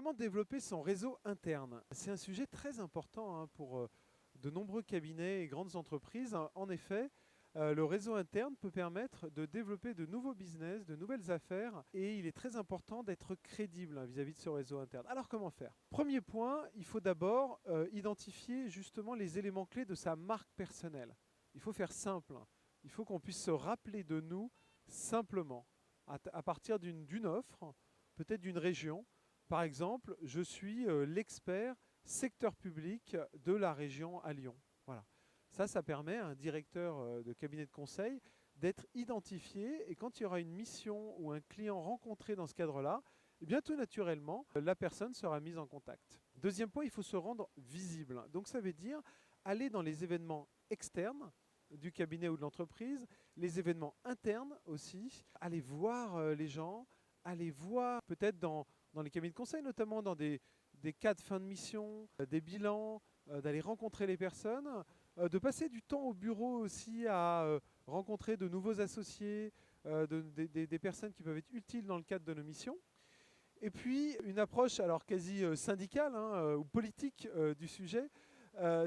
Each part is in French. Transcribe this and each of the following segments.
Comment développer son réseau interne? C'est un sujet très important pour de nombreux cabinets et grandes entreprises. En effet, le réseau interne peut permettre de développer de nouveaux business, de nouvelles affaires, et il est très important d'être crédible vis-à-vis de ce réseau interne. Alors comment faire? Premier point, il faut d'abord identifier justement les éléments clés de sa marque personnelle. Il faut faire simple. Il faut qu'on puisse se rappeler de nous simplement, à partir d'une offre, peut-être d'une région. Par exemple, je suis l'expert secteur public de la région à Lyon. Voilà. Ça permet à un directeur de cabinet de conseil d'être identifié, et quand il y aura une mission ou un client rencontré dans ce cadre-là, eh bien tout naturellement, la personne sera mise en contact. Deuxième point, il faut se rendre visible. Donc ça veut dire aller dans les événements externes du cabinet ou de l'entreprise, les événements internes aussi, aller voir les gens, aller voir peut-être dans les cabinets de conseil, notamment dans des cas de fin de mission, des bilans, d'aller rencontrer les personnes, de passer du temps au bureau aussi à rencontrer de nouveaux associés, des personnes qui peuvent être utiles dans le cadre de nos missions. Et puis une approche alors quasi syndicale ou politique du sujet,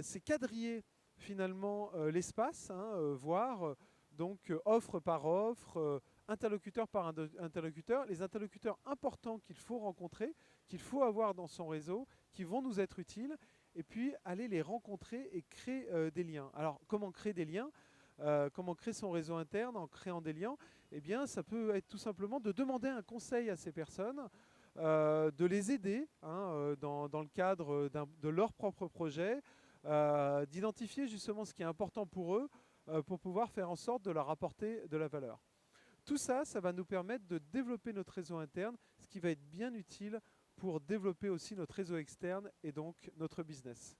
c'est quadriller finalement l'espace, voir donc offre par offre, interlocuteur par interlocuteur, les interlocuteurs importants qu'il faut rencontrer, qu'il faut avoir dans son réseau, qui vont nous être utiles, et puis aller les rencontrer et créer des liens. Alors comment créer des liens? Comment créer son réseau interne en créant des liens? Eh bien, ça peut être tout simplement de demander un conseil à ces personnes, de les aider dans le cadre de leur propre projet, d'identifier justement ce qui est important pour eux, pour pouvoir faire en sorte de leur apporter de la valeur. Tout ça, ça va nous permettre de développer notre réseau interne, ce qui va être bien utile pour développer aussi notre réseau externe et donc notre business.